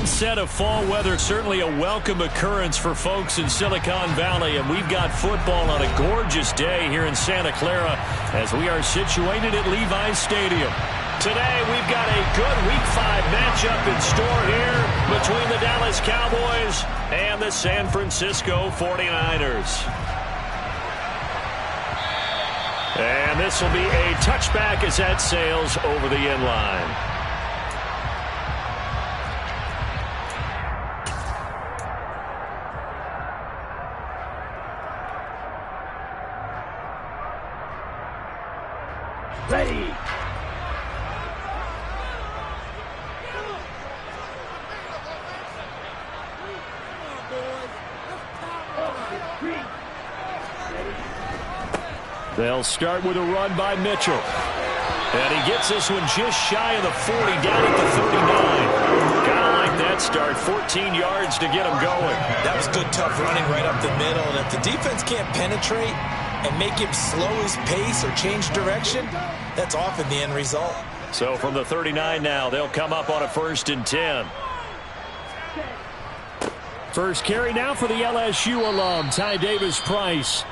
onset of fall weather, certainly a welcome occurrence for folks in Silicon Valley, and we've got football on a gorgeous day here in Santa Clara as we are situated at Levi's Stadium. Today we've got a good Week 5 matchup in store here between the Dallas Cowboys and the San Francisco 49ers. And this will be a touchback as that sails over the end line. Ready. They'll start with a run by Mitchell. And he gets this one just shy of the 40, down at the 39. Gotta like that start. 14 yards to get him going. That was good, tough running right up the middle. And if the defense can't penetrate and make him slow his pace or change direction, that's often the end result. So from the 39 now, they'll come up on a 1st and 10. First carry now for the LSU alum, Ty Davis-Price.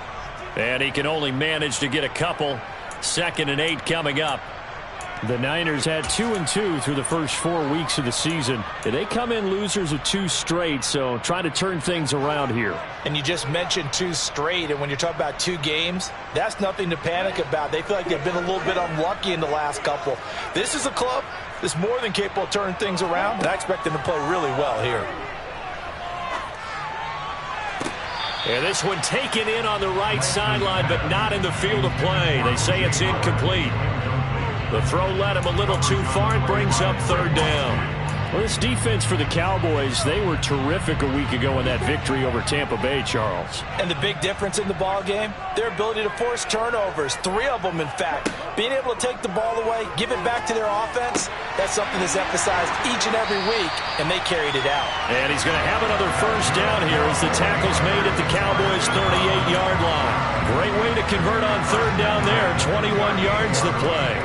And he can only manage to get a couple. 2nd and 8 coming up. The Niners had 2-2 through the first 4 weeks of the season. They come in losers of 2 straight, so trying to turn things around here. And you just mentioned 2 straight, and when you're talking about 2 games, that's nothing to panic about. They feel like they've been a little bit unlucky in the last couple. This is a club that's more than capable of turning things around, and I expect them to play really well here. And this one taken in on the right sideline, but not in the field of play. They say it's incomplete. The throw led him a little too far and brings up 3rd down. Well, this defense for the Cowboys, they were terrific a week ago in that victory over Tampa Bay, Charles. And the big difference in the ball game, their ability to force turnovers, 3 of them, in fact. Being able to take the ball away, give it back to their offense, that's something that's emphasized each and every week, and they carried it out. And he's going to have another 1st down here as the tackle's made at the Cowboys' 38-yard line. Great way to convert on 3rd down there, 21 yards the play.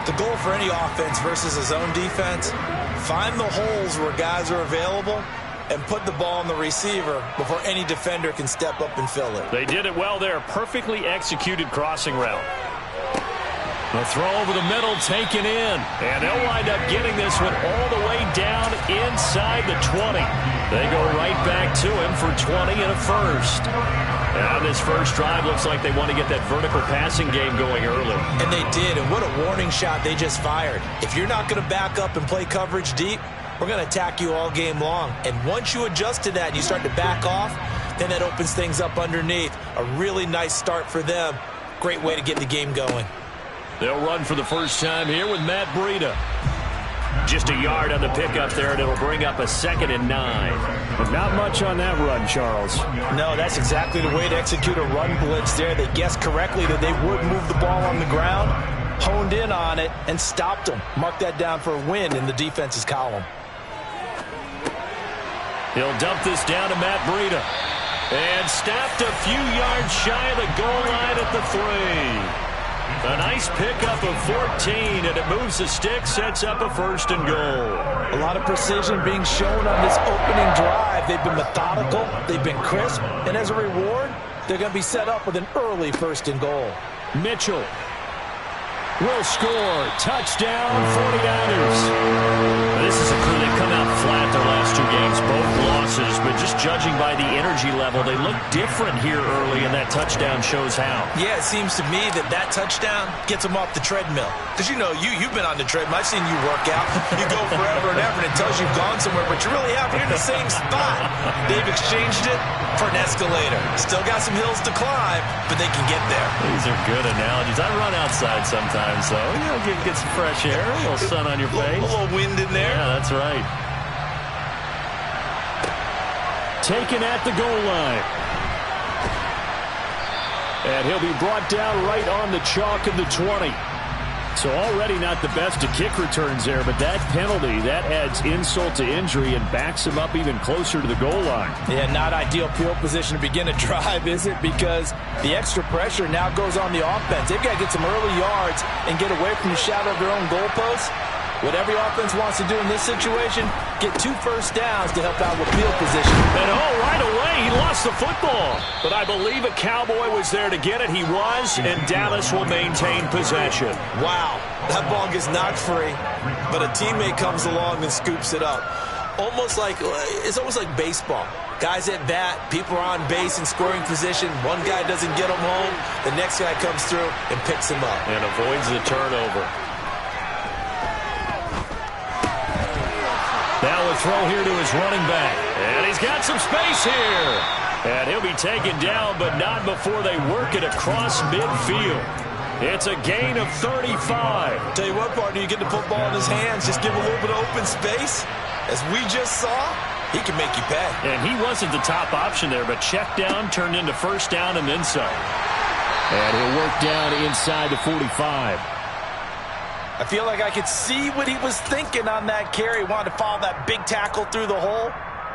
The goal for any offense versus his own defense, find the holes where guys are available and put the ball on the receiver before any defender can step up and fill it. They did it well there. Perfectly executed crossing route. The throw over the middle taken in. And they'll wind up getting this one all the way down inside the 20. They go right back to him for 20 and a 1st. And this first drive looks like they want to get that vertical passing game going early. And they did, and what a warning shot they just fired. If you're not going to back up and play coverage deep, we're going to attack you all game long. And once you adjust to that and you start to back off, then that opens things up underneath. A really nice start for them. Great way to get the game going. They'll run for the first time here with Matt Breida. Just a yard on the pickup there, and it'll bring up a 2nd and 9. But not much on that run, Charles. No, that's exactly the way to execute a run blitz there. They guessed correctly that they would move the ball on the ground, honed in on it, and stopped them. Mark that down for a win in the defense's column. He'll dump this down to Matt Breida. And stopped a few yards shy of the goal line at the 3. A nice pickup of 14, and it moves the stick, sets up a 1st and goal. A lot of precision being shown on this opening drive. They've been methodical, they've been crisp, and as a reward, they're going to be set up with an early 1st and goal. Mitchell will score. Touchdown, 49ers. This is a crew that come out flat their last 2 games, both losses, but just judging by the energy level, they look different here early, and that touchdown shows how. Yeah, it seems to me that touchdown gets them off the treadmill. Because you know, you've been on the treadmill. I've seen you work out. You go forever and ever, and it tells you've gone somewhere, but you really haven't. You're in the same spot. They've exchanged it for an escalator. Still got some hills to climb, but they can get there. These are good analogies. I run outside sometimes, so get some fresh air, a little sun on your face. A little wind in there. Yeah, that's right. Taken at the goal line. And he'll be brought down right on the chalk of the 20. So already not the best of kick returns there, but that penalty, that adds insult to injury and backs him up even closer to the goal line. Yeah, not ideal field position to begin a drive, is it? Because the extra pressure now goes on the offense. They've got to get some early yards and get away from the shadow of their own goalposts. What every offense wants to do in this situation, get 2 first downs to help out with field position. And right away, he lost the football. But I believe a Cowboy was there to get it. He was, and Dallas will maintain possession. Wow, that ball gets knocked free, but a teammate comes along and scoops it up. It's almost like baseball. Guys at bat, people are on base in scoring position. One guy doesn't get him home. The next guy comes through and picks him up. And avoids the turnover. Now a throw here to his running back. And he's got some space here. And he'll be taken down, but not before they work it across midfield. It's a gain of 35. Tell you what, partner, you get the football in his hands, just give him a little bit of open space. As we just saw, he can make you pay. And he wasn't the top option there, but check down turned into first down and then some. And he'll work down inside the 45. I feel like I could see what he was thinking on that carry. Wanted to follow that big tackle through the hole.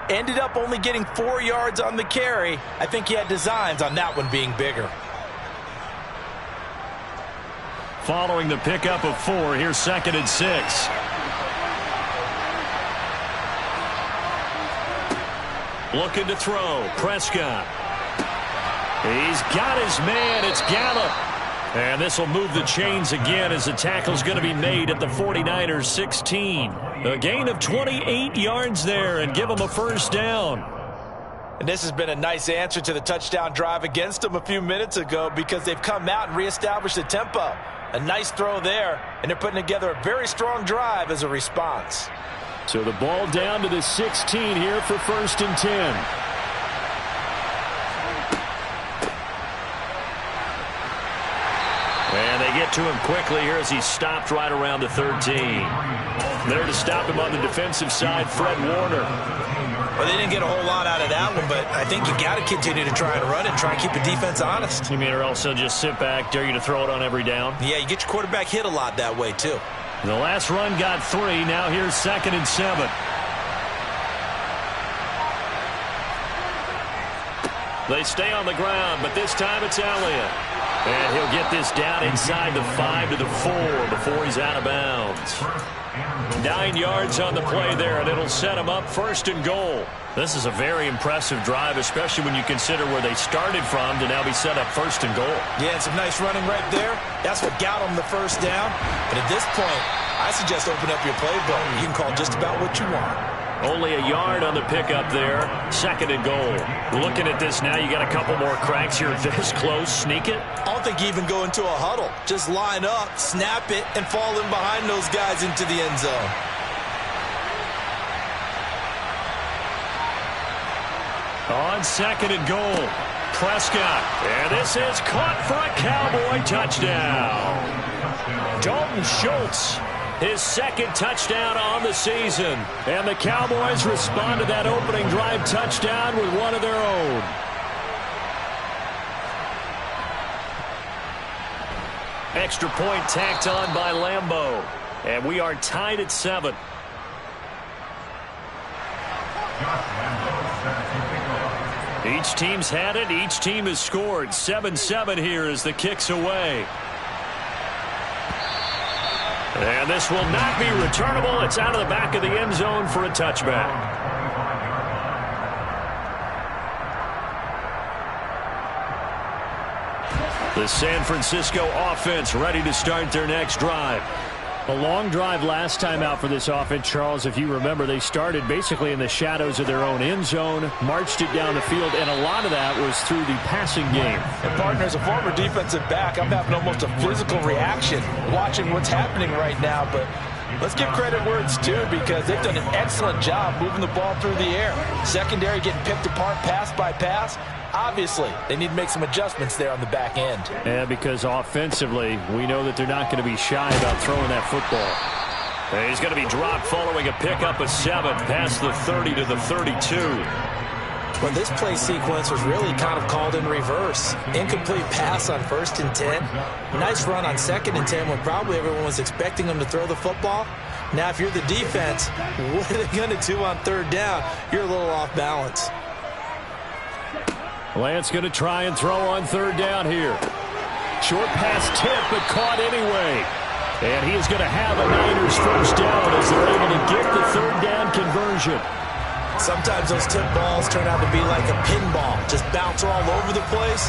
Ended up only getting 4 yards on the carry. I think he had designs on that one being bigger. Following the pickup of 4, here's 2nd and 6. Looking to throw. Prescott. He's got his man. It's Gallup. And this will move the chains again as the tackle's going to be made at the 49ers 16. A gain of 28 yards there and give them a first down. And this has been a nice answer to the touchdown drive against them a few minutes ago because they've come out and reestablished the tempo. A nice throw there, and they're putting together a very strong drive as a response. So the ball down to the 16 here for 1st and 10. And they get to him quickly here as he stopped right around the 13. There to stop him on the defensive side, Fred Warner. Well, they didn't get a whole lot out of that one, but I think you got to continue to try and run it and try and keep the defense honest. You mean or else they'll just sit back, dare you to throw it on every down? Yeah, you get your quarterback hit a lot that way, too. The last run got 3. Now here's 2nd and 7. They stay on the ground, but this time it's Elliott. And he'll get this down inside the 5 to the 4 before he's out of bounds. 9 yards on the play there, and it'll set him up 1st and goal. This is a very impressive drive, especially when you consider where they started from to now be set up 1st and goal. Yeah, and some nice running right there. That's what got them the first down. But at this point, I suggest open up your playbook. You can call just about what you want. Only a yard on the pickup there. 2nd and goal. Looking at this now, you got a couple more cracks here this close. Sneak it. I don't think you even go into a huddle. Just line up, snap it, and fall in behind those guys into the end zone. On 2nd and goal, Prescott. And this is caught for a Cowboy touchdown. Dalton Schultz, his 2nd touchdown on the season. And the Cowboys respond to that opening drive touchdown with one of their own. Extra point tacked on by Lambeau. And we are tied at 7. Each team's had it. Each team has scored. 7-7 here as the kick's away. And this will not be returnable. It's out of the back of the end zone for a touchback. The San Francisco offense ready to start their next drive. A long drive last time out for this offense, Charles. If you remember, they started basically in the shadows of their own end zone, marched it down the field, and a lot of that was through the passing game. And partner, as a former defensive back, I'm having almost a physical reaction watching what's happening right now. But let's give credit where it's due because they've done an excellent job moving the ball through the air. Secondary getting picked apart pass by pass. Obviously, they need to make some adjustments there on the back end. Yeah, because offensively, we know that they're not going to be shy about throwing that football. And he's going to be dropped following a pickup of 7 past the 30 to the 32. Well, this play sequence was really kind of called in reverse. Incomplete pass on 1st and 10. Nice run on 2nd and 10 when probably everyone was expecting them to throw the football. Now, if you're the defense, what are they going to do on 3rd down? You're a little off balance. Lance going to try and throw on 3rd down here. Short pass tip, but caught anyway. And he is going to have a Niners first down as they're able to get the third down conversion. Sometimes those tip balls turn out to be like a pinball. Just bounce all over the place.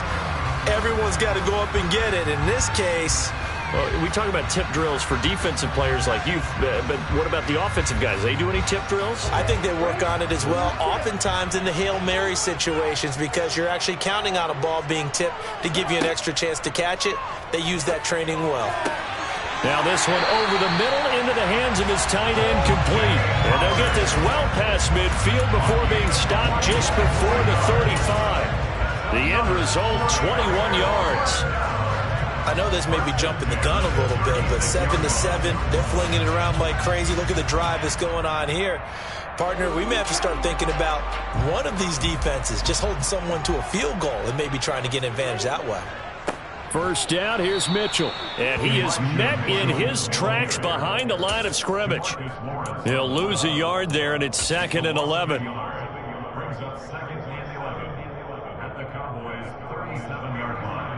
Everyone's got to go up and get it. In this case... Well, we talk about tip drills for defensive players like you, but what about the offensive guys? They do any tip drills? I think they work on it as well, oftentimes in the Hail Mary situations, because you're actually counting on a ball being tipped to give you an extra chance to catch it. They use that training well. Now this one over the middle into the hands of his tight end, complete. And they'll get this well past midfield before being stopped just before the 35. The end result, 21 yards. I know this may be jumping the gun a little bit, but 7-7, they're flinging it around like crazy. Look at the drive that's going on here. Partner, we may have to start thinking about one of these defenses just holding someone to a field goal and maybe trying to get an advantage that way. First down, here's Mitchell. And he is met in his tracks behind the line of scrimmage. He'll lose a yard there, and it's 2nd and 11. Brings up 2nd and 11 at the Cowboys' 37-yard line.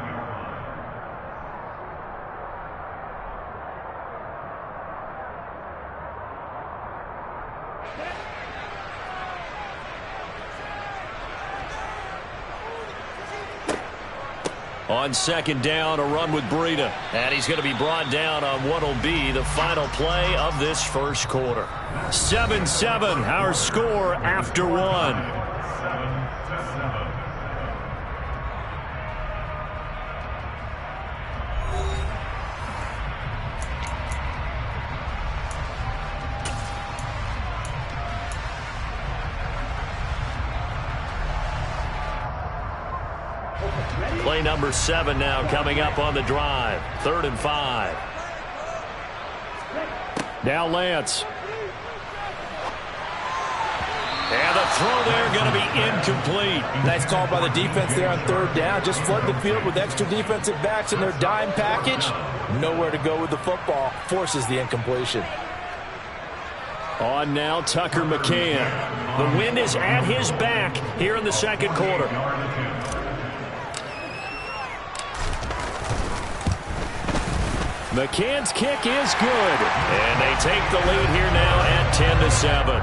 On 2nd down, a run with Breida. And he's going to be brought down on what will be the final play of this first quarter. 7-7, our score after one. 7-7. Play number 7 now coming up on the drive. 3rd and 5. Now Lance. And the throw there going to be incomplete. Nice call by the defense there on 3rd down. Just flood the field with extra defensive backs in their dime package. Nowhere to go with the football. Forces the incompletion. On now, Tucker McCann. The wind is at his back here in the second quarter. McCann's kick is good. And they take the lead here now at 10-7.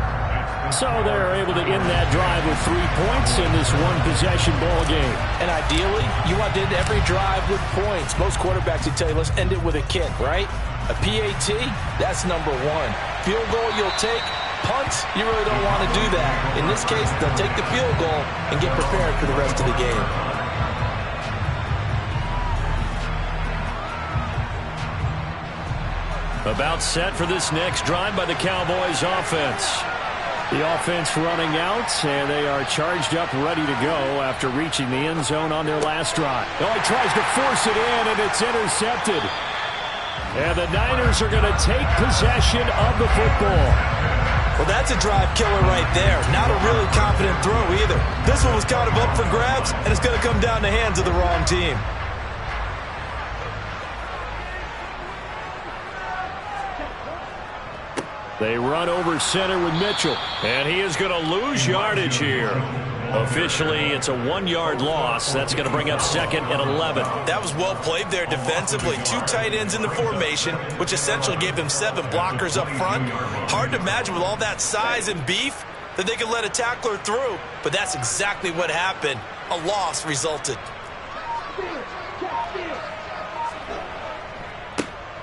So they're able to end that drive with 3 points in this one-possession ball game. And ideally, you want to end every drive with points. Most quarterbacks would tell you, let's end it with a kick, right? A PAT, that's number 1. Field goal, you'll take. Punts, you really don't want to do that. In this case, they'll take the field goal and get prepared for the rest of the game. About set for this next drive by the Cowboys offense. The offense running out, and they are charged up, ready to go after reaching the end zone on their last drive. Oh, he tries to force it in, and it's intercepted. And the Niners are going to take possession of the football. Well, that's a drive killer right there. Not a really confident throw either. This one was kind of up for grabs, and it's going to come down the hands of the wrong team. They run over center with Mitchell, and he is going to lose yardage here. Officially, it's a 1-yard loss. That's going to bring up 2nd and 11. That was well played there defensively. 2 tight ends in the formation, which essentially gave them 7 blockers up front. Hard to imagine with all that size and beef that they could let a tackler through, but that's exactly what happened. A loss resulted.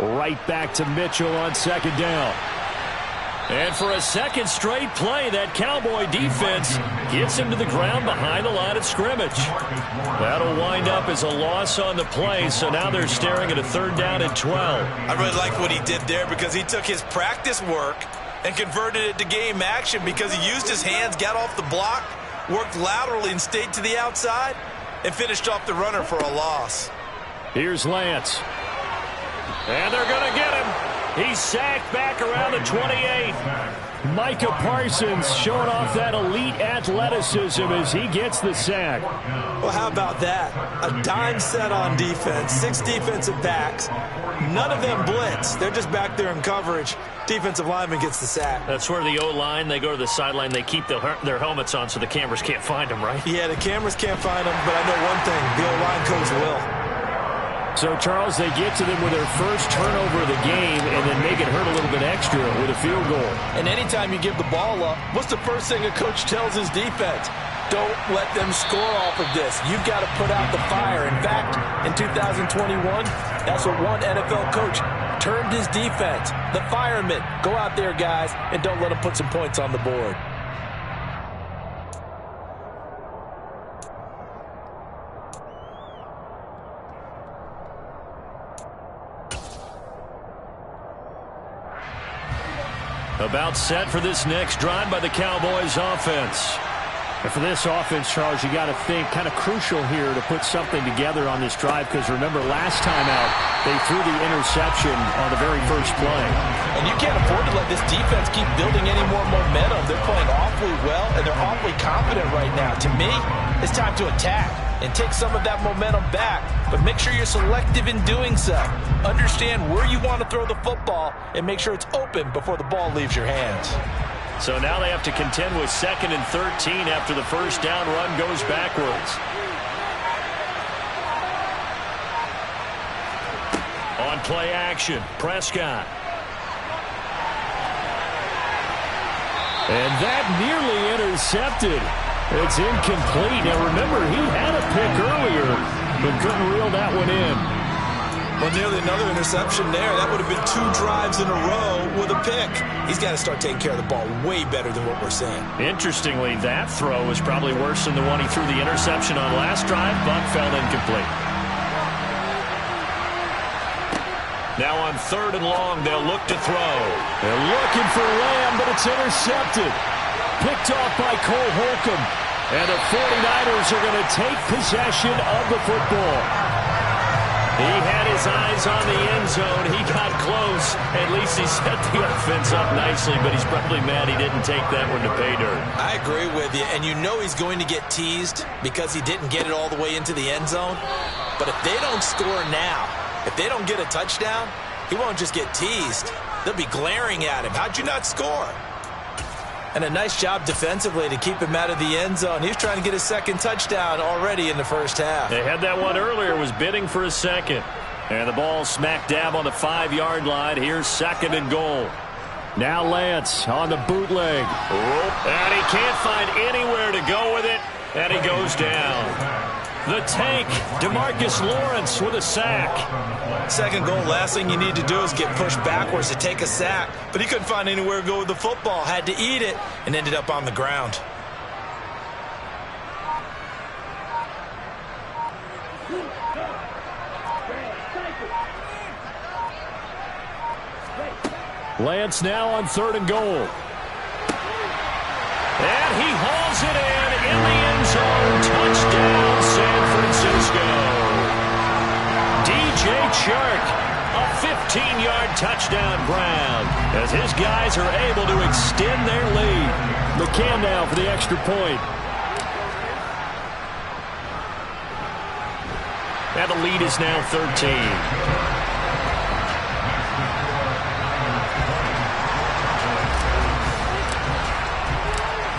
Right back to Mitchell on 2nd down. And for a second straight play, that Cowboy defense gets him to the ground behind the line of scrimmage. That'll wind up as a loss on the play, so now they're staring at a 3rd down and 12. I really like what he did there because he took his practice work and converted it to game action because he used his hands, got off the block, worked laterally and stayed to the outside, and finished off the runner for a loss. Here's Lance. And they're going to get him. He's sacked back around the 28. Micah Parsons showing off that elite athleticism as he gets the sack. Well, how about that? A dime set on defense, 6 defensive backs. None of them blitz. They're just back there in coverage. Defensive lineman gets the sack. That's where the O-line, they go to the sideline, they keep their helmets on so the cameras can't find them, right? Yeah, the cameras can't find them, but I know one thing. The O-line coach will. So, Charles, they get to them with their first turnover of the game and then make it hurt a little bit extra with a field goal. And anytime you give the ball up, what's the first thing a coach tells his defense? Don't let them score off of this. You've got to put out the fire. In fact, in 2021, that's what one NFL coach termed his defense. The firemen. Go out there, guys, and don't let them put some points on the board. About set for this next drive by the Cowboys offense. And for this offense, Charles, you got to think kind of crucial here to put something together on this drive, because remember last time out they threw the interception on the very first play. And you can't afford to let this defense keep building any more momentum. They're playing awfully well, and they're awfully confident right now. To me, it's time to attack and take some of that momentum back, but make sure you're selective in doing so. Understand where you want to throw the football and make sure it's open before the ball leaves your hands. So now they have to contend with 2nd and 13 after the first down run goes backwards. On play action, Prescott. And that nearly intercepted. It's incomplete. Now remember, he had a pick earlier, but couldn't reel that one in. Well, nearly another interception there. That would have been 2 drives in a row with a pick. He's got to start taking care of the ball way better than what we're seeing. Interestingly, that throw was probably worse than the one he threw the interception on last drive, but fell incomplete. Now on 3rd and long, they'll look to throw. They're looking for Lamb, but it's intercepted. Picked off by Cole Holcomb. And the 49ers are going to take possession of the football. He had his eyes on the end zone. He got close. At least he set the offense up nicely, but he's probably mad he didn't take that one to pay dirt. I agree with you, and you know he's going to get teased because he didn't get it all the way into the end zone. But if they don't score now, if they don't get a touchdown, he won't just get teased. They'll be glaring at him. How'd you not score? And a nice job defensively to keep him out of the end zone. He was trying to get his 2nd touchdown already in the first half. They had that one earlier, was bidding for a 2nd. And the ball smack dab on the 5-yard line. Here's 2nd and goal. Now Lance on the bootleg. And he can't find anywhere to go with it. And he goes down. The tank, DeMarcus Lawrence with a sack. 2nd goal, last thing you need to do is get pushed backwards to take a sack. But he couldn't find anywhere to go with the football. Had to eat it and ended up on the ground. Lance now on 3rd and goal. And he hauls it in the end zone. Touchdown, San Francisco. DJ Chark, a 15-yard touchdown ground, as his guys are able to extend their lead. McCann now for the extra point. And the lead is now 13.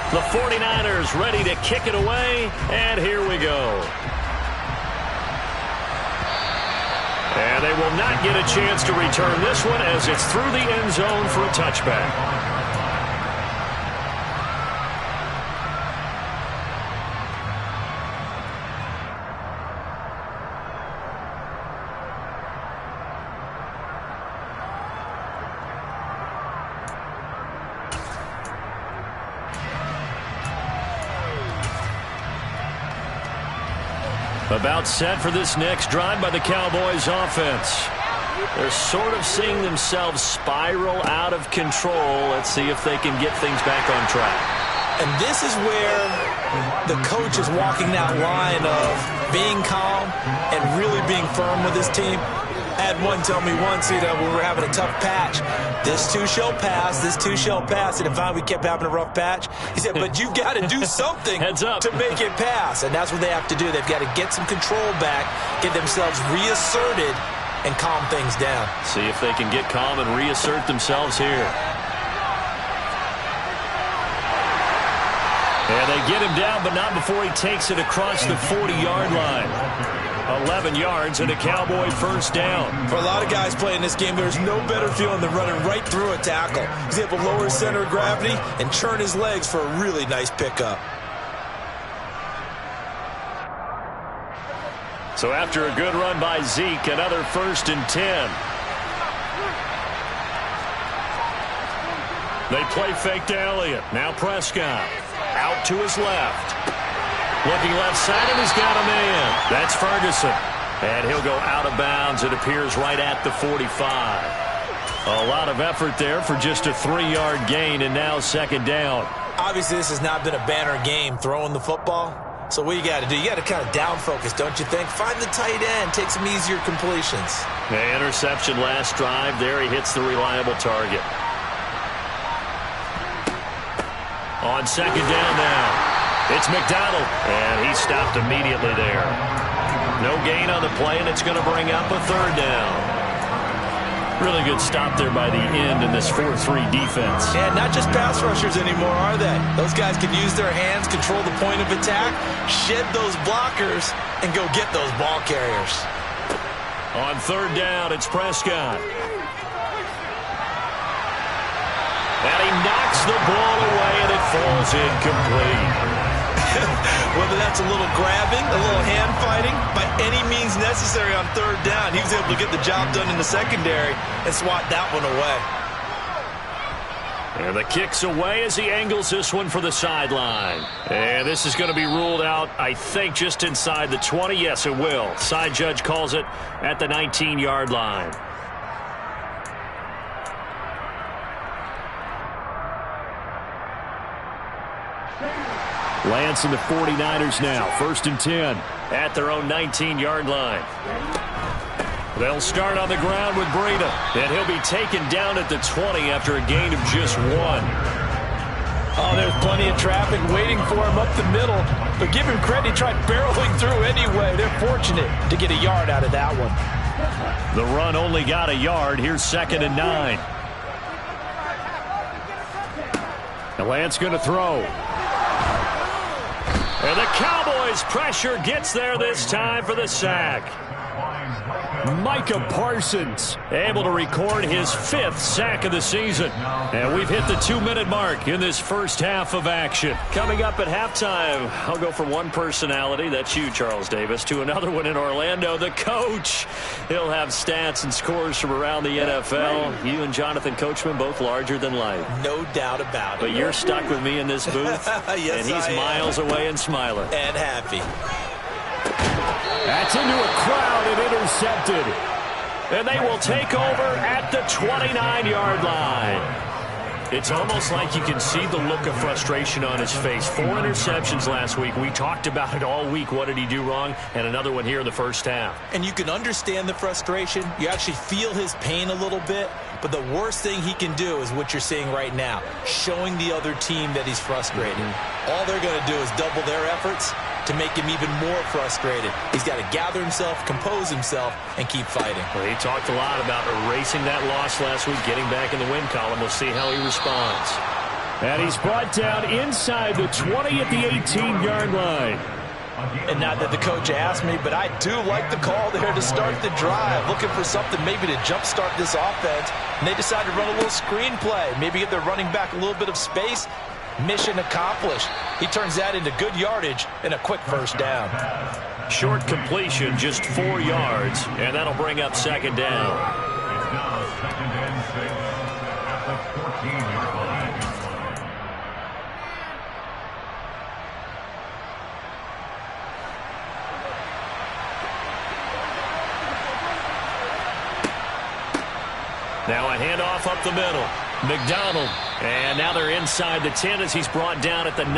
The 49ers ready to kick it away, and here we go. And they will not get a chance to return this one as it's through the end zone for a touchback. About set for this next drive by the Cowboys offense. They're sort of seeing themselves spiral out of control. Let's see if they can get things back on track. And this is where the coach is walking that line of being calm and really being firm with his team. I had one tell me once, when we were having a tough patch, this too shall pass, this too shall pass. And finally we kept having a rough patch. He said, but you've got to do something to make it pass. And that's what they have to do. They've got to get some control back, get themselves reasserted, and calm things down. See if they can get calm and reassert themselves here. And they get him down, but not before he takes it across the 40-yard line. 11 yards and a Cowboy first down. For a lot of guys playing this game, there's no better feeling than running right through a tackle. He's able to lower his center of gravity and churn his legs for a really nice pickup. So after a good run by Zeke, another 1st and 10. They play fake to Elliott. Now Prescott. Out to his left. Looking left side, and he's got a man. That's Ferguson. And he'll go out of bounds, it appears, right at the 45. A lot of effort there for just a 3-yard gain, and now 2nd down. Obviously, this has not been a banner game throwing the football. So what you got to do, you got to kind of down focus, don't you think? Find the tight end, take some easier completions. The interception last drive. There he hits the reliable target. On 2nd down now, it's McDonald, and he stopped immediately there. No gain on the play, and it's going to bring up a 3rd down. Really good stop there by the end in this 4-3 defense. And not just pass rushers anymore, are they? Those guys can use their hands, control the point of attack, shed those blockers, and go get those ball carriers. On 3rd down, it's Prescott. And he knocks the ball away, and it falls incomplete. Whether that's a little grabbing, a little hand fighting, by any means necessary on 3rd down, he was able to get the job done in the secondary and swat that one away. And the kick's away as he angles this one for the sideline. And this is going to be ruled out, I think, just inside the 20. Yes, it will. Side judge calls it at the 19-yard line. Lance and the 49ers now. 1st and 10 at their own 19-yard line. They'll start on the ground with Breida, and he'll be taken down at the 20 after a gain of just 1. Oh, there's plenty of traffic waiting for him up the middle. But give him credit, he tried barreling through anyway. They're fortunate to get a yard out of that one. The run only got a yard. Here's 2nd and 9. And Lance going to throw. And the Cowboys' pressure gets there this time for the sack. Micah Parsons able to record his 5th sack of the season. And we've hit the 2-minute mark in this first half of action. Coming up at halftime, I'll go from one personality, that's you, Charles Davis, to another one in Orlando, the coach. He'll have stats and scores from around the NFL. You and Jonathan Coachman both larger than life. No doubt about it. But you're stuck with me in this booth. Yes, and he's miles away and smiling. And happy. That's into a crowd and intercepted. And they will take over at the 29-yard line. It's almost like you can see the look of frustration on his face. 4 interceptions last week. We talked about it all week. What did he do wrong? And another one here in the first half. And you can understand the frustration. You actually feel his pain a little bit. But the worst thing he can do is what you're seeing right now, showing the other team that he's frustrated. All they're going to do is double their efforts to make him even more frustrated. He's got to gather himself, compose himself, and keep fighting. Well, he talked a lot about erasing that loss last week, getting back in the win column. We'll see how he responds. And he's brought down inside the 20 at the 18-yard line. And not that the coach asked me, but I do like the call there to start the drive. Looking for something maybe to jumpstart this offense. And they decided to run a little screen play. Maybe get their running back a little bit of space. Mission accomplished. He turns that into good yardage and a quick first down. Short completion, just 4 yards, and that'll bring up 2nd down. It's now 2nd and 6 at the 14-yard line. Now a handoff up the middle. McDonald. And now they're inside the 10 as he's brought down at the 9.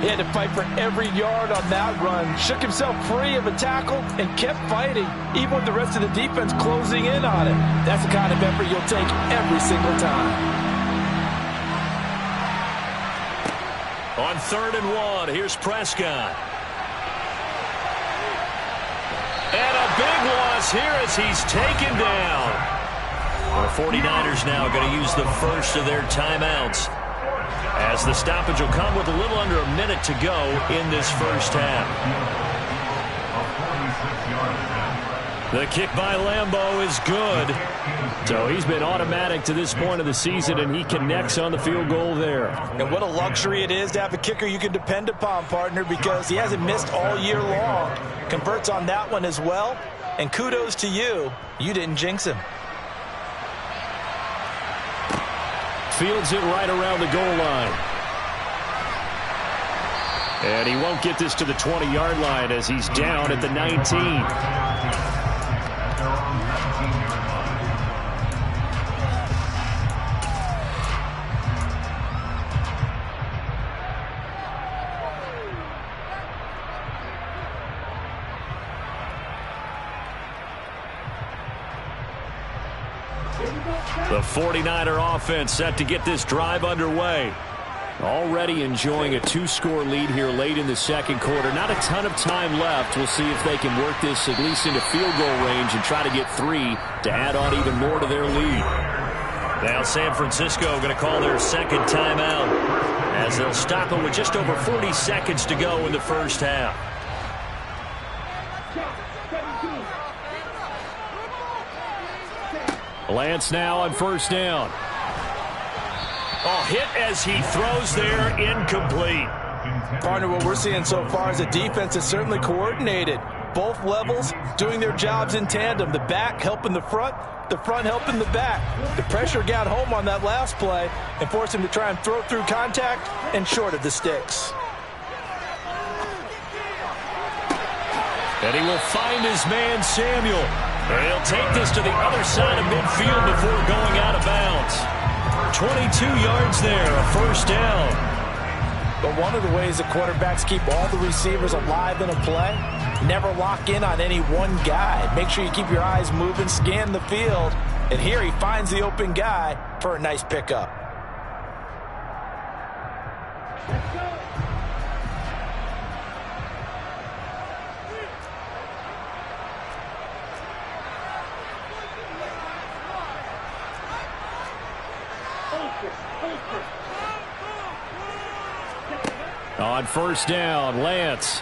He had to fight for every yard on that run. Shook himself free of a tackle and kept fighting, even with the rest of the defense closing in on him. That's the kind of effort you'll take every single time. On 3rd and 1, here's Prescott. And a big loss here as he's taken down. The 49ers now going to use the first of their timeouts, as the stoppage will come with a little under a minute to go in this first half. 6-yard attempt. The kick by Lambeau is good. So he's been automatic to this point of the season, and he connects on the field goal there. And what a luxury it is to have a kicker you can depend upon, partner, because he hasn't missed all year long. Converts on that one as well. And kudos to you. You didn't jinx him. Fields it right around the goal line. And he won't get this to the 20-yard line as he's down at the 19. The 49er offense set to get this drive underway. Already enjoying a 2-score lead here late in the second quarter. Not a ton of time left. We'll see if they can work this at least into field goal range and try to get 3 to add on even more to their lead. Now San Francisco going to call their second timeout as they'll stop it with just over 40 seconds to go in the first half. Lance now on first down. Oh, hit as he throws there, incomplete. Partner, what we're seeing so far is a defense that's certainly coordinated. Both levels doing their jobs in tandem. The back helping the front helping the back. The pressure got home on that last play and forced him to try and throw through contact and short of the sticks. And he will find his man, Samuel. And he'll take this to the other side of midfield before going out of bounds. 22 yards there, a first down. But one of the ways the quarterbacks keep all the receivers alive in a play, never lock in on any one guy. Make sure you keep your eyes moving, scan the field. And here he finds the open guy for a nice pickup. On first down, Lance.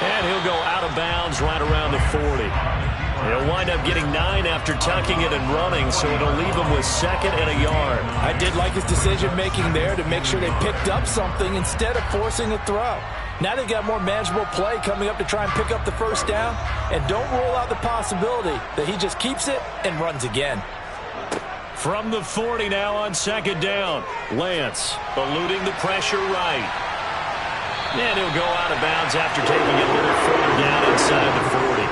And he'll go out of bounds right around the 40. He'll wind up getting 9 after tucking it and running, so it'll leave him with 2nd and a yard. I did like his decision-making there to make sure they picked up something instead of forcing a throw. Now they've got more manageable play coming up to try and pick up the first down, and don't rule out the possibility that he just keeps it and runs again. From the 40 now on 2nd down. Lance eluding the pressure right. And he'll go out of bounds after taking it a little further down inside the 40.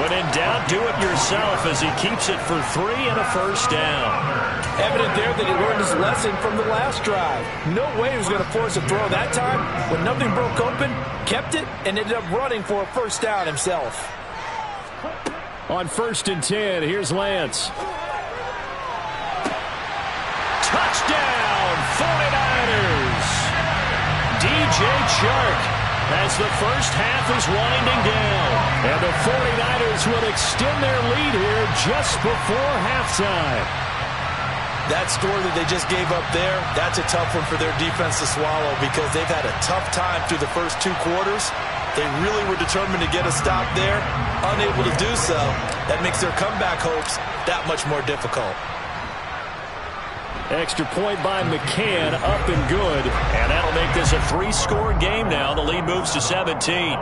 When in doubt, do it yourself as he keeps it for 3 and a first down. Evident there that he learned his lesson from the last drive. No way he was going to force a throw that time. When nothing broke open, kept it, and ended up running for a first down himself. On 1st and 10, here's Lance. Touchdown, 49ers! DJ Chark as the first half is winding down. And the 49ers will extend their lead here just before halftime. That score that they just gave up there, that's a tough one for their defense to swallow because they've had a tough time through the first 2 quarters. They really were determined to get a stop there, unable to do so. That makes their comeback hopes that much more difficult. Extra point by McCann, up and good. And that'll make this a 3-score game now. The lead moves to 17.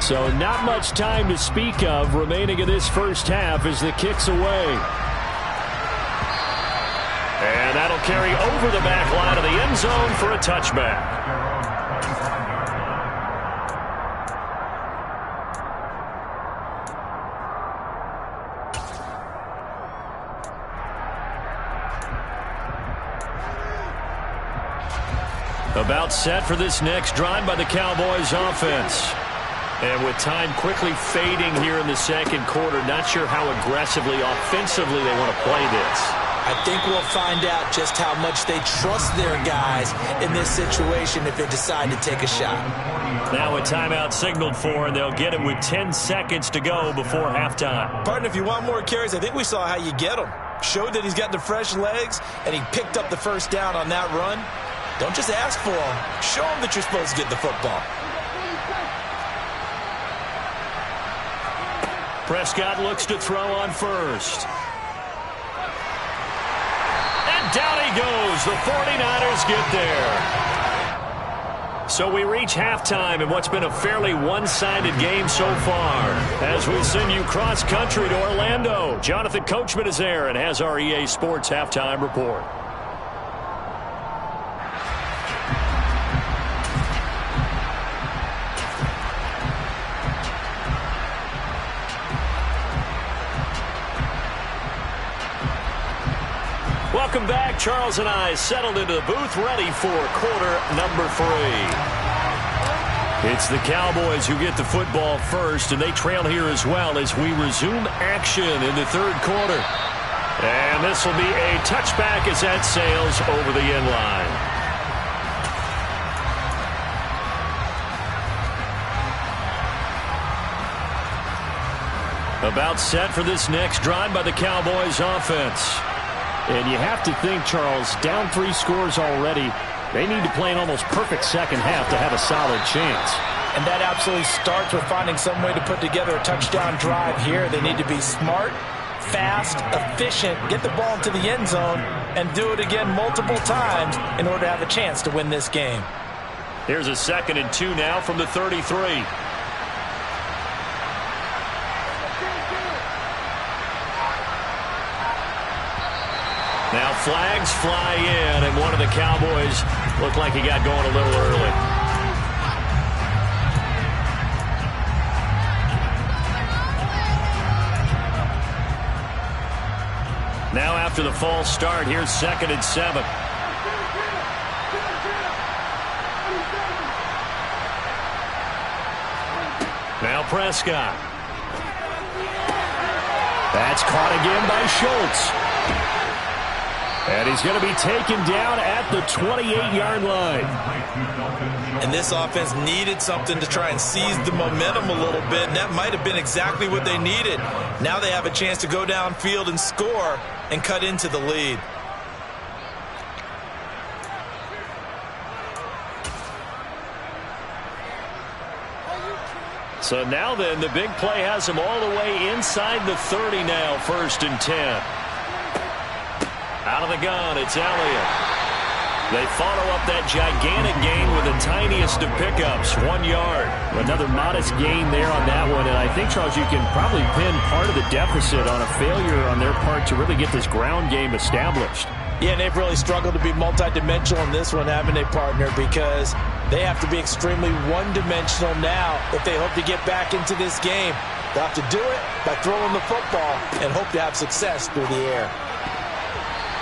So not much time to speak of remaining in this first half as the kick's away. And that'll carry over the back line of the end zone for a touchback. About set for this next drive by the Cowboys offense. And with time quickly fading here in the second quarter, not sure how aggressively, offensively they want to play this. I think we'll find out just how much they trust their guys in this situation if they decide to take a shot. Now a timeout signaled for, and they'll get it with 10 seconds to go before halftime. Partner, if you want more carries, I think we saw how you get them. Showed that he's got the fresh legs, and he picked up the first down on that run. Don't just ask for them. Show them that you're supposed to get the football. Prescott looks to throw on first. And down he goes. The 49ers get there. So we reach halftime in what's been a fairly one-sided game so far. As we send you cross-country to Orlando, Jonathan Coachman is there and has our EA Sports halftime report. Welcome back. Charles and I settled into the booth, ready for quarter number 3. It's the Cowboys who get the football first, and they trail here as well as we resume action in the third quarter. And this will be a touchback as that sails over the end line. About set for this next drive by the Cowboys offense. And you have to think, Charles, down 3 scores already. They need to play an almost perfect second half to have a solid chance. And that absolutely starts with finding some way to put together a touchdown drive here. They need to be smart, fast, efficient, get the ball into the end zone, and do it again multiple times in order to have a chance to win this game. Here's a 2nd and 2 now from the 33. Now flags fly in, and one of the Cowboys looked like he got going a little early. Now after the false start, here's 2nd and 7. Now Prescott. That's caught again by Schultz. And he's going to be taken down at the 28-yard line. And this offense needed something to try and seize the momentum a little bit, and that might have been exactly what they needed. Now they have a chance to go downfield and score and cut into the lead. So now then, the big play has him all the way inside the 30 now, 1st and 10. Out of the gun, it's Elliott. They follow up that gigantic gain with the tiniest of pickups, 1 yard. Another modest gain there on that one, and I think, Charles, you can probably pin part of the deficit on a failure on their part to really get this ground game established. Yeah, and they've really struggled to be multidimensional in this one, haven't they, partner? Because they have to be extremely one-dimensional now if they hope to get back into this game. They'll have to do it by throwing the football and hope to have success through the air.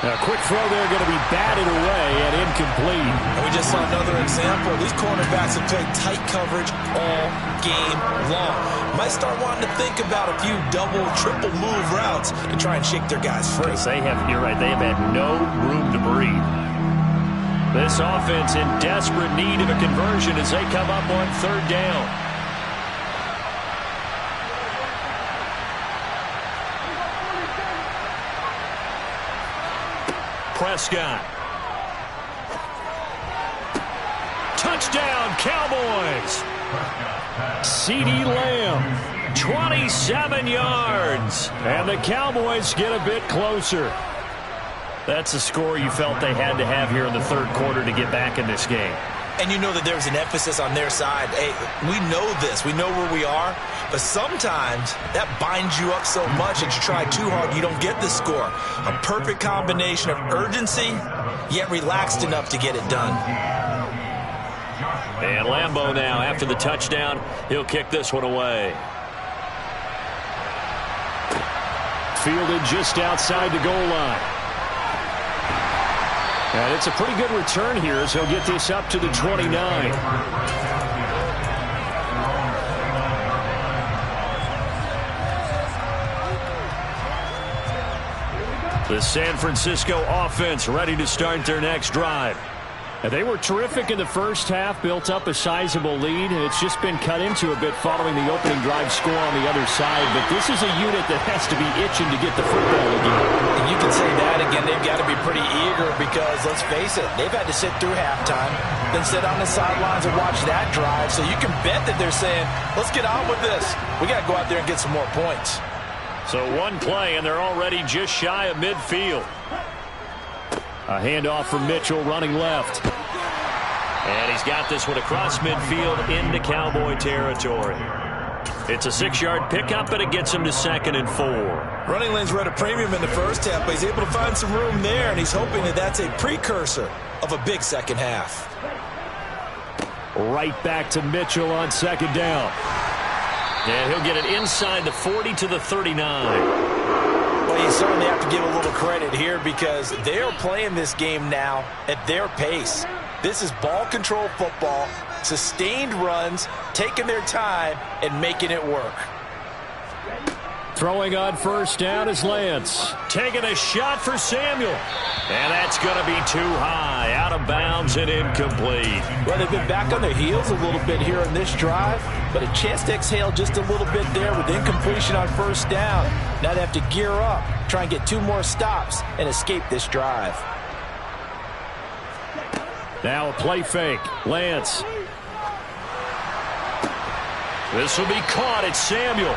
A quick throw there going to be batted away and incomplete. And we just saw another example. These cornerbacks have played tight coverage all game long. Might start wanting to think about a few double, triple move routes to try and shake their guys free. You're right, they have had no room to breathe. This offense in desperate need of a conversion as they come up on 3rd down. Prescott. Touchdown, Cowboys. CeeDee Lamb, 27 yards. And the Cowboys get a bit closer. That's a score you felt they had to have here in the 3rd quarter to get back in this game. And you know that there's an emphasis on their side. Hey, we know this. We know where we are. But sometimes that binds you up so much that you try too hard, you don't get the score. A perfect combination of urgency, yet relaxed enough to get it done. And Lambeau now, after the touchdown, he'll kick this one away. Fielded just outside the goal line. And it's a pretty good return here as he'll get this up to the 29. The San Francisco offense ready to start their next drive. They were terrific in the first half, built up a sizable lead, and it's just been cut into a bit following the opening drive score on the other side. But this is a unit that has to be itching to get the football again. And you can say that again. They've got to be pretty eager because, let's face it, they've had to sit through halftime, then sit on the sidelines and watch that drive. So you can bet that they're saying, let's get on with this. We got to go out there and get some more points. So one play, and they're already just shy of midfield. A handoff from Mitchell running left. And he's got this one across midfield into Cowboy territory. It's a 6-yard pickup, and it gets him to 2nd and 4. Running lanes were at a premium in the first half, but he's able to find some room there, and he's hoping that that's a precursor of a big second half. Right back to Mitchell on 2nd down. And he'll get it inside the 40 to the 39. Well, you certainly have to give a little credit here because they are playing this game now at their pace. This is ball control football, sustained runs, taking their time, and making it work. Throwing on 1st down is Lance. Taking a shot for Samuel. And that's going to be too high, out of bounds and incomplete. Well, they've been back on their heels a little bit here on this drive, but a chance to exhale just a little bit there with incompletion on 1st down. Now they have to gear up, try and get 2 more stops, and escape this drive. Now a play fake. Lance. This will be caught. It's Samuel.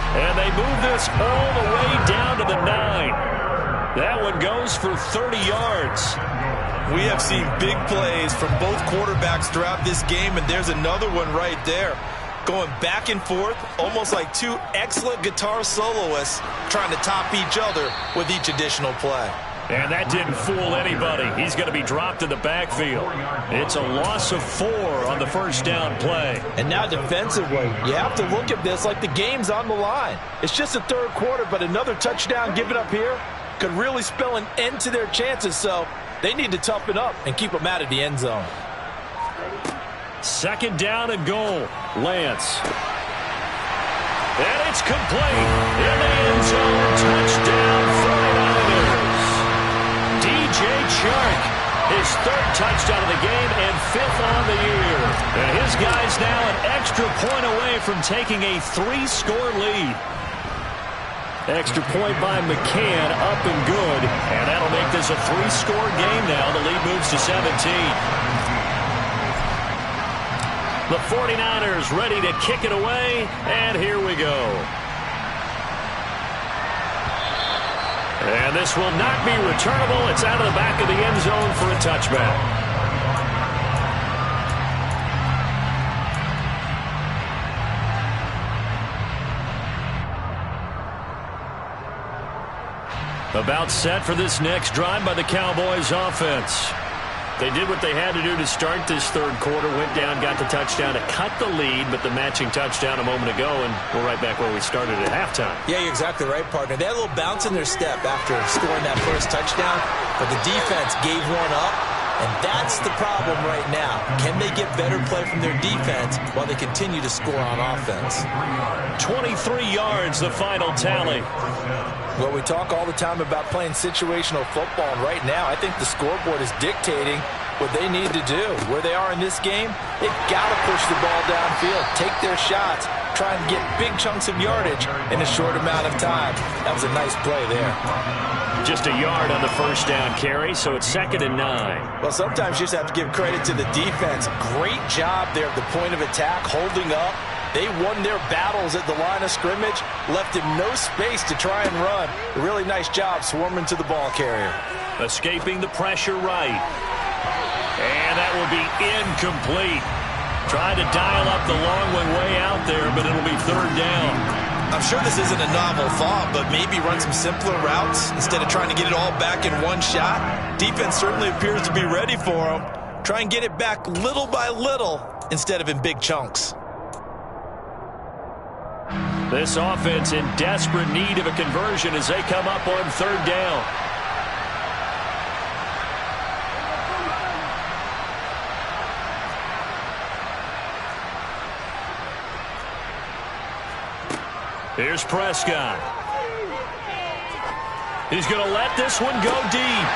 And they move this all the way down to the 9. That one goes for 30 yards. We have seen big plays from both quarterbacks throughout this game, and there's another one right there. Going back and forth, almost like 2 excellent guitar soloists trying to top each other with each additional play. And that didn't fool anybody. He's going to be dropped in the backfield. It's a loss of 4 on the 1st down play. And now defensively, you have to look at this like the game's on the line. It's just the 3rd quarter, but another touchdown given up here could really spell an end to their chances. So they need to toughen up and keep them out of the end zone. 2nd down and goal. Lance. And it's complete. In the end zone. Touchdown 49ers. DJ Chark, his 3rd touchdown of the game and 5th on the year. And his guy's now an extra point away from taking a 3-score lead. Extra point by McCann, up and good. And that'll make this a 3-score game now. The lead moves to 17. The 49ers ready to kick it away, and here we go. And this will not be returnable. It's out of the back of the end zone for a touchback. About set for this next drive by the Cowboys offense. They did what they had to do to start this 3rd quarter, went down, got the touchdown to cut the lead, but the matching touchdown a moment ago, and we're right back where we started at halftime. Yeah, you're exactly right, partner. They had a little bounce in their step after scoring that 1st touchdown, but the defense gave one up, and that's the problem right now. Can they get better play from their defense while they continue to score on offense? 23 yards, the final tally. Well, we talk all the time about playing situational football, and right now I think the scoreboard is dictating what they need to do. Where they are in this game, they've got to push the ball downfield, take their shots, try and get big chunks of yardage in a short amount of time. That was a nice play there. Just a yard on the 1st down carry, so it's 2nd and 9. Well, sometimes you just have to give credit to the defense. Great job there at the point of attack, holding up. They won their battles at the line of scrimmage, left him no space to try and run. A really nice job swarming to the ball carrier. Escaping the pressure right. And that will be incomplete. Tried to dial up the long one way out there, but it'll be 3rd down. I'm sure this isn't a novel thought, but maybe run some simpler routes instead of trying to get it all back in one shot. Defense certainly appears to be ready for them. Try and get it back little by little instead of in big chunks. This offense in desperate need of a conversion as they come up on 3rd down. Here's Prescott. He's going to let this one go deep.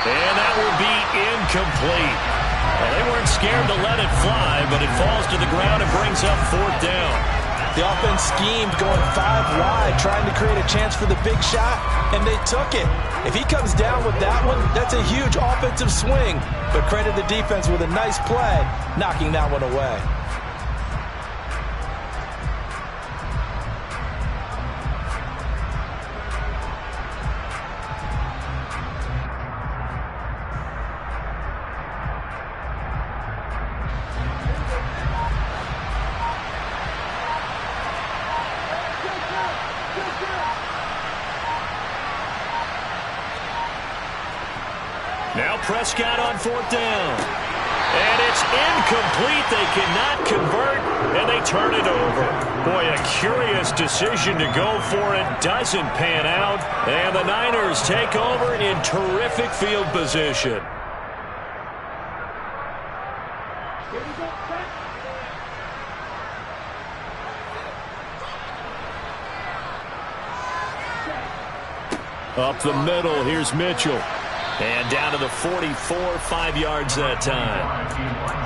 And that will be incomplete. Well, they weren't scared to let it fly, but it falls to the ground and brings up 4th down. The offense schemed going 5 wide, trying to create a chance for the big shot, and they took it. If he comes down with that one, that's a huge offensive swing. But credit the defense with a nice play, knocking that one away. Now Prescott on 4th down. And it's incomplete. They cannot convert, and they turn it over. Boy, a curious decision to go for it. Doesn't pan out. And the Niners take over in terrific field position. Up the middle, here's Mitchell. And down to the 44, 5 yards that time.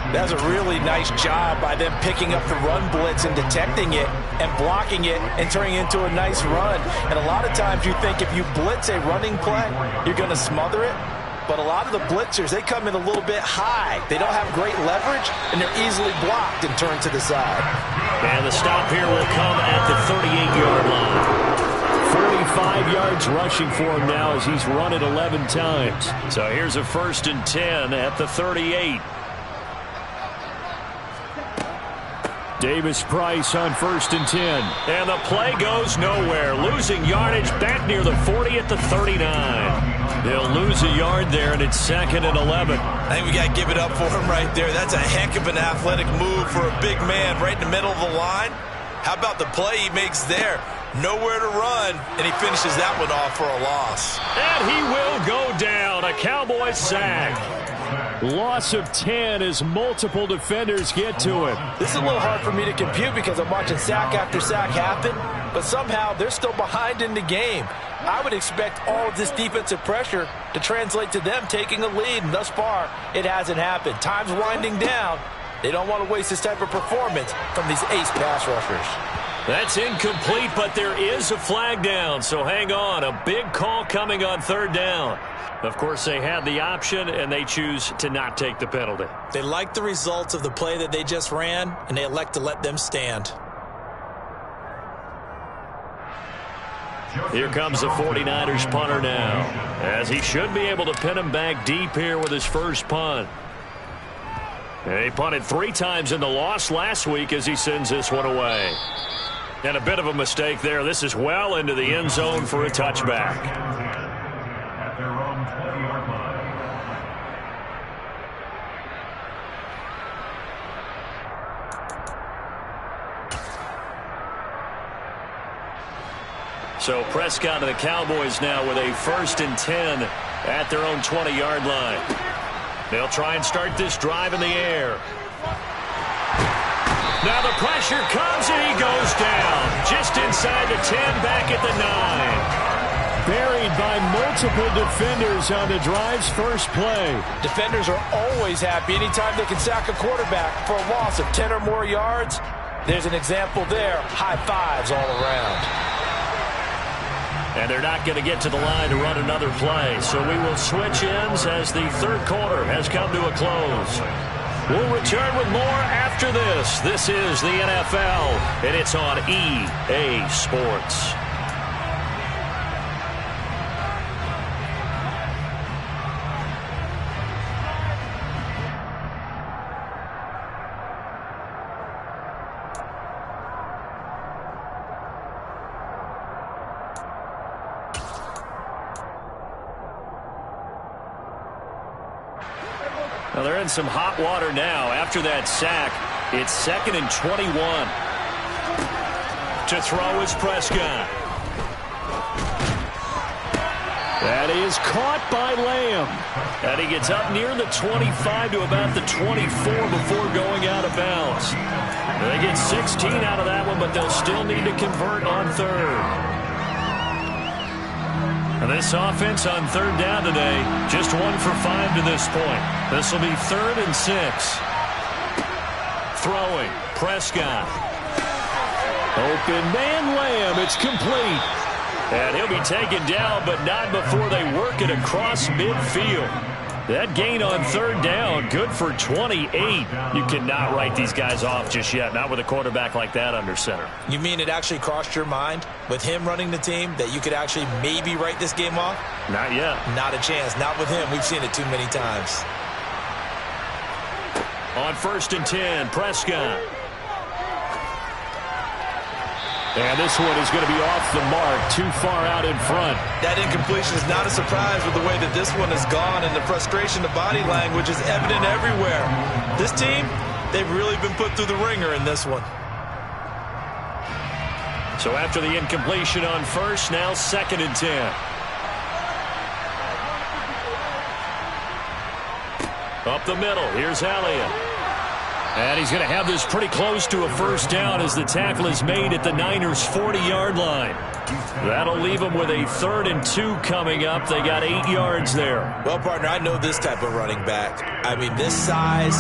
That's a really nice job by them picking up the run blitz and detecting it and blocking it and turning it into a nice run. And a lot of times you think if you blitz a running play, you're going to smother it. But a lot of the blitzers, they come in a little bit high. They don't have great leverage, and they're easily blocked and turned to the side. And the stop here will come at the 38-yard line. 45 yards rushing for him now as he's run it 11 times. So here's a 1st and 10 at the 38. Davis Price on 1st and 10. And the play goes nowhere. Losing yardage back near the 40 at the 39. They'll lose a yard there, and it's 2nd and 11. I think we got to give it up for him right there. That's a heck of an athletic move for a big man right in the middle of the line. How about the play he makes there? Nowhere to run, and he finishes that one off for a loss. And he will go down. A Cowboys sack. Loss of 10 as multiple defenders get to him. This is a little hard for me to compute because I'm watching sack after sack happen, but somehow they're still behind in the game. I would expect all of this defensive pressure to translate to them taking a lead, and thus far, it hasn't happened. Time's winding down. They don't want to waste this type of performance from these ace pass rushers. That's incomplete, but there is a flag down, so hang on. A big call coming on 3rd down. Of course, they had the option, and they choose to not take the penalty. They like the results of the play that they just ran, and they elect to let them stand. Here comes the 49ers punter now, as he should be able to pin him back deep here with his first punt. He punted 3 times in the loss last week as he sends this one away. And a bit of a mistake there. This is well into the end zone for a touchback. At their own 20-yard line. So Prescott and the Cowboys now with a 1st and 10 at their own 20-yard line. They'll try and start this drive in the air. Now the pressure comes and he goes down. Just inside the 10, back at the 9. Buried by multiple defenders on the drive's first play. Defenders are always happy anytime they can sack a quarterback for a loss of 10 or more yards. There's an example there. High fives all around. And they're not going to get to the line to run another play. So we will switch ends as the 3rd quarter has come to a close. We'll return with more after this. This is the NFL, and it's on EA Sports. Well, they're in some hot water now. After that sack, it's 2nd and 21. To throw is Prescott. That is caught by Lamb. And he gets up near the 25 to about the 24 before going out of bounds. They get 16 out of that one, but they'll still need to convert on 3rd. And this offense on third down today, just 1 for 5 to this point. This will be 3rd and 6. Throwing, Prescott. Open man, Lamb. It's complete. And he'll be taken down, but not before they work it across midfield. That gain on third down, good for 28. You cannot write these guys off just yet, not with a quarterback like that under center. You mean it actually crossed your mind with him running the team that you could actually maybe write this game off? Not yet. Not a chance. Not with him. We've seen it too many times. On 1st and 10, Prescott. And this one is going to be off the mark, too far out in front. That incompletion is not a surprise with the way that this one has gone, and the frustration, the body language is evident everywhere. This team, they've really been put through the ringer in this one. So after the incompletion on 1st, now 2nd and 10. Up the middle, here's Elliott. And he's going to have this pretty close to a first down as the tackle is made at the Niners' 40-yard line. That'll leave them with a 3rd and 2 coming up. They got 8 yards there. Well, partner, I know this type of running back. I mean, this size,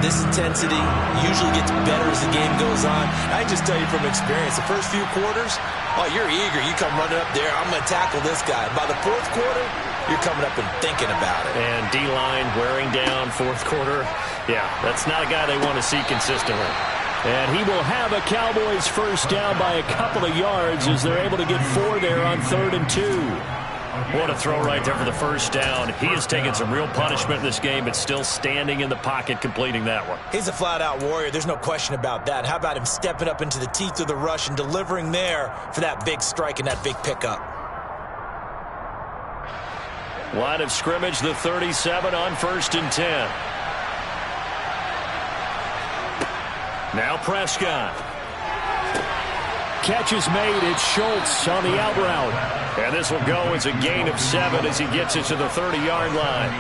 this intensity usually gets better as the game goes on. I just tell you from experience, the first few quarters, oh, you're eager. You come running up there, I'm going to tackle this guy. By the 4th quarter, you're coming up and thinking about it. And D-line wearing down 4th quarter. Yeah, that's not a guy they want to see consistently. And he will have a Cowboys first down by a couple of yards as they're able to get 4 there on 3rd and 2. What a throw right there for the first down. He has taken some real punishment in this game, but still standing in the pocket completing that one. He's a flat-out warrior. There's no question about that. How about him stepping up into the teeth of the rush and delivering there for that big strike and that big pickup? Line of scrimmage, the 37 on 1st and 10. Now Prescott. Catch is made. It's Schultz on the out route. And this will go as a gain of 7 as he gets it to the 30-yard line.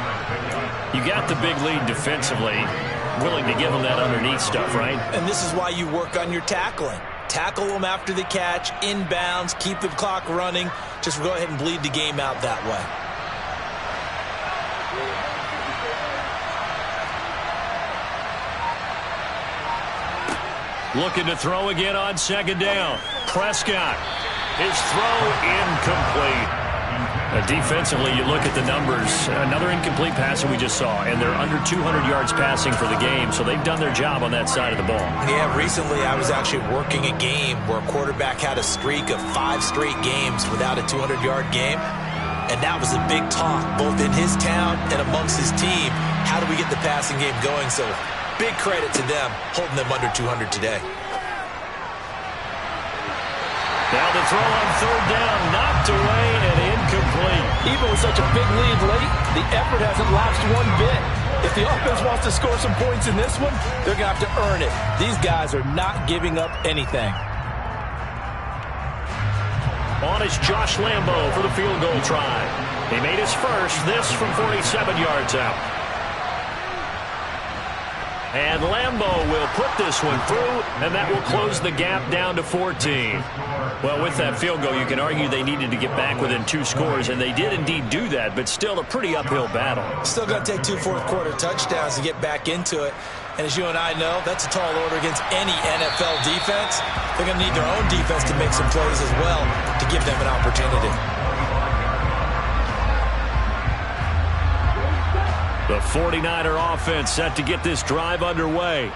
You got the big lead defensively. Willing to give him that underneath stuff, right? And this is why you work on your tackling. Tackle them after the catch, inbounds, keep the clock running. Just go ahead and bleed the game out that way. Looking to throw again on 2nd down. Prescott. His throw incomplete. Defensively, you look at the numbers. Another incomplete pass that we just saw, and they're under 200 yards passing for the game, so they've done their job on that side of the ball. Yeah, recently I was actually working a game where a quarterback had a streak of 5 straight games without a 200-yard game, and that was a big talk, both in his town and amongst his team. How do we get the passing game going? So big credit to them, holding them under 200 today. Now the throw on 3rd down, knocked away and incomplete. Even with such a big lead late, the effort hasn't lapsed one bit. If the offense wants to score some points in this one, they're going to have to earn it. These guys are not giving up anything. On is Josh Lambo for the field goal try. He made his first, this from 47 yards out. And Lambo will put this one through, and that will close the gap down to 14. Well, with that field goal, you can argue they needed to get back within 2 scores, and they did indeed do that, but still a pretty uphill battle. Still going to take 2 fourth-quarter touchdowns to get back into it. And as you and I know, that's a tall order against any NFL defense. They're going to need their own defense to make some plays as well to give them an opportunity. The 49er offense set to get this drive underway.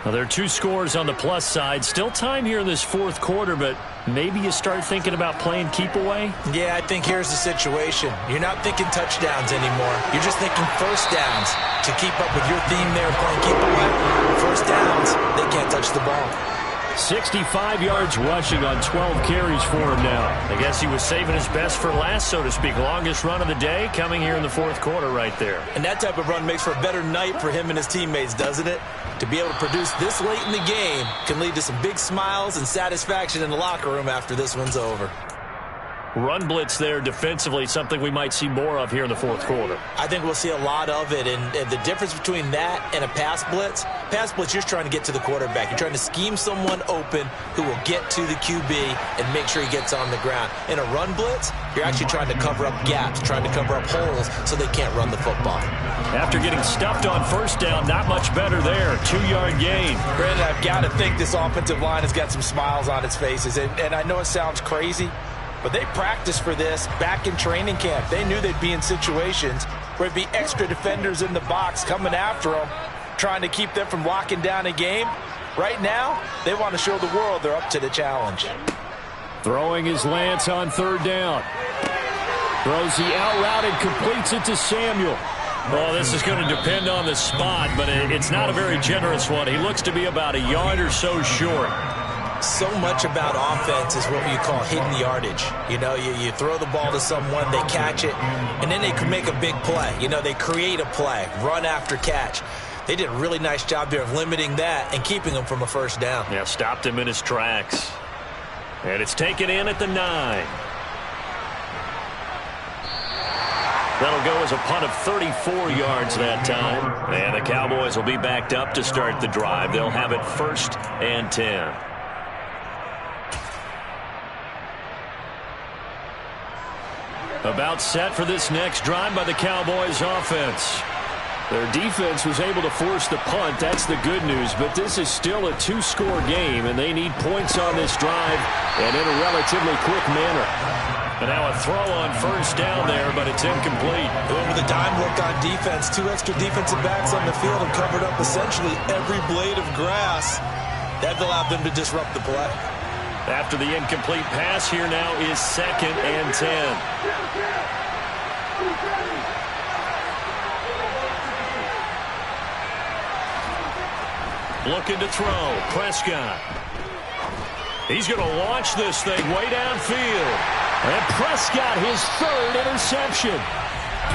Now, there are 2 scores on the plus side. Still time here in this 4th quarter, but maybe you start thinking about playing keep away? Yeah, I think here's the situation. You're not thinking touchdowns anymore. You're just thinking first downs. To keep up with your theme there, playing keep away. First downs, they can't touch the ball. 65 yards rushing on 12 carries for him now. I guess he was saving his best for last, so to speak. Longest run of the day coming here in the 4th quarter right there. And that type of run makes for a better night for him and his teammates, doesn't it? To be able to produce this late in the game can lead to some big smiles and satisfaction in the locker room after this one's over. Run blitz there defensively, something we might see more of here in the fourth quarter. I think we'll see a lot of it, and the difference between that and a pass blitz, you're trying to get to the quarterback. You're trying to scheme someone open who will get to the QB and make sure he gets on the ground. In a run blitz, you're actually trying to cover up gaps, trying to cover up holes so they can't run the football. After getting stuffed on first down, not much better there. 2-yard gain. Brandon, I've got to think this offensive line has got some smiles on its faces, and I know it sounds crazy, but they practiced for this back in training camp. They knew they'd be in situations where there'd be extra defenders in the box coming after them, trying to keep them from locking down a game. Right now, they want to show the world they're up to the challenge. Throwing is Lance on third down. Throws the out route and completes it to Samuel. Well, this is going to depend on the spot, but it's not a very generous one. He looks to be about a yard or so short. So much about offense is what you call hidden yardage. You know, you throw the ball to someone, they catch it, and then they can make a big play. You know, they create a play, run after catch. They did a really nice job there of limiting that and keeping him from a first down. Yeah, stopped him in his tracks. And it's taken in at the 9. That'll go as a punt of 34 yards that time. And the Cowboys will be backed up to start the drive. They'll have it 1st and 10. About set for this next drive by the Cowboys offense. Their defense was able to force the punt. That's the good news. But this is still a 2-score game, and they need points on this drive and in a relatively quick manner. And now a throw on first down there, but it's incomplete. Going with the dime look on defense. 2 extra defensive backs on the field and covered up essentially every blade of grass. That allowed them to disrupt the play. After the incomplete pass, here now is 2nd and 10. Looking to throw. Prescott. He's going to launch this thing way downfield. And Prescott, his 3rd interception.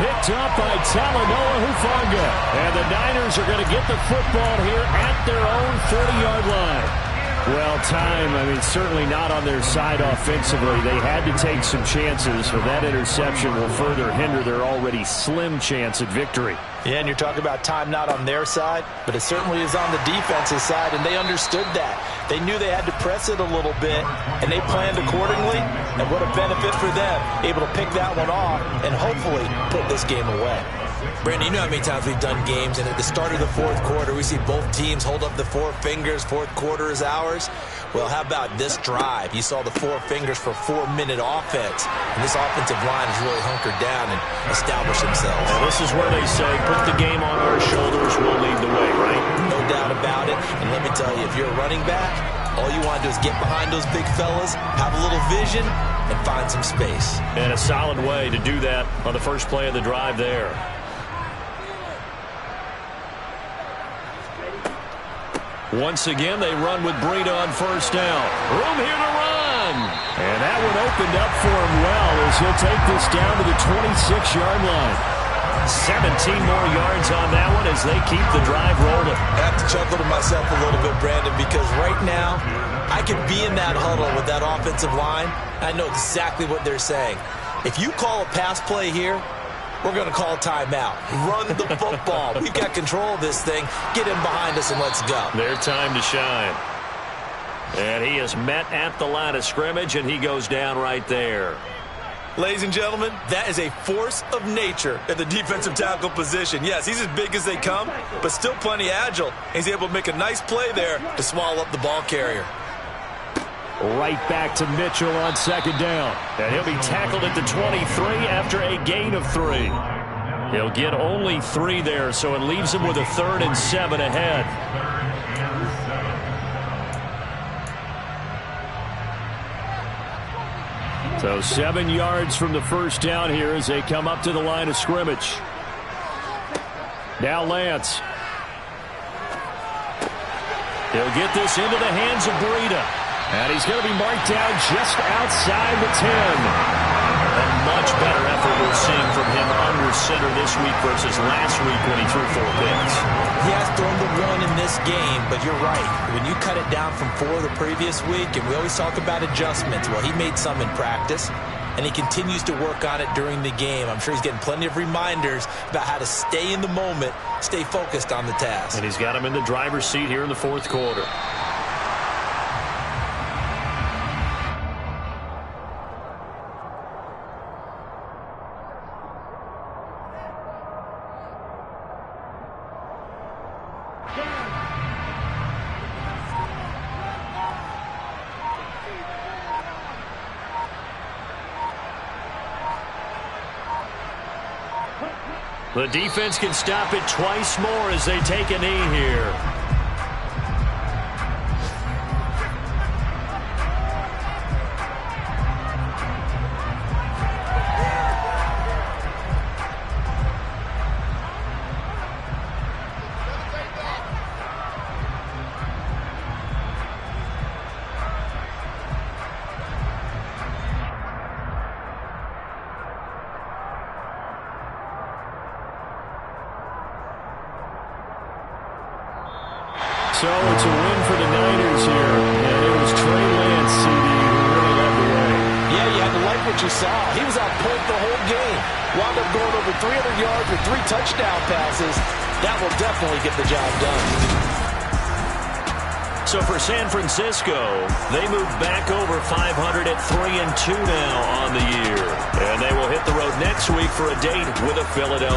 Picked up by Talanoa Hufanga. And the Niners are going to get the football here at their own 40-yard line. Well, time, certainly not on their side offensively. They had to take some chances, but that interception will further hinder their already slim chance at victory. Yeah, and you're talking about time not on their side, but it certainly is on the defense's side, and they understood that. They knew they had to press it a little bit, and they planned accordingly, and what a benefit for them, able to pick that one off and hopefully put this game away. Brandon, you know how many times we've done games, and at the start of the fourth quarter, we see both teams hold up the 4 fingers, fourth quarter is ours. Well, how about this drive? You saw the 4 fingers for 4-minute offense, and this offensive line has really hunkered down and established themselves. And this is where they say, put the game on our shoulders, we'll lead the way, right? No doubt about it, and let me tell you, if you're a running back, all you want to do is get behind those big fellas, have a little vision, and find some space. And a solid way to do that on the first play of the drive there. Once again, they run with Breida on first down. Room here to run. And that one opened up for him well as he'll take this down to the 26-yard line. 17 more yards on that one as they keep the drive rolling. I have to chuckle to myself a little bit, Brandon, because right now I could be in that huddle with that offensive line. I know exactly what they're saying. If you call a pass play here, we're going to call timeout. Run the football. We've got control of this thing. Get him behind us and let's go. Their time to shine. And he is met at the line of scrimmage, and he goes down right there. Ladies and gentlemen, that is a force of nature at the defensive tackle position. Yes, he's as big as they come, but still plenty agile. He's able to make a nice play there to swallow up the ball carrier. Right back to Mitchell on second down. And he'll be tackled at the 23 after a gain of 3. He'll get only 3 there, so it leaves him with a 3rd and 7 ahead. So 7 yards from the first down here as they come up to the line of scrimmage. Now Lance. He'll get this into the hands of Breida. And he's going to be marked down just outside the 10. A much better effort we're seeing from him under center this week versus last week when he threw 4 picks. He has thrown the 1 in this game, but you're right. When you cut it down from 4 the previous week, and we always talk about adjustments, well, he made some in practice. and he continues to work on it during the game. I'm sure he's getting plenty of reminders about how to stay in the moment, stay focused on the task. And he's got him in the driver's seat here in the fourth quarter. The defense can stop it twice more as they take a knee here. So it's a win for the Niners here, and it was Trey Lance, CD, who really led the way. Yeah, you had to like what you saw. He was out point the whole game. Wound up going over 300 yards with 3 touchdown passes. That will definitely get the job done. So for San Francisco, they move back over 500 at 3-2 now on the year. And they will hit the road next week for a date with a Philadelphia.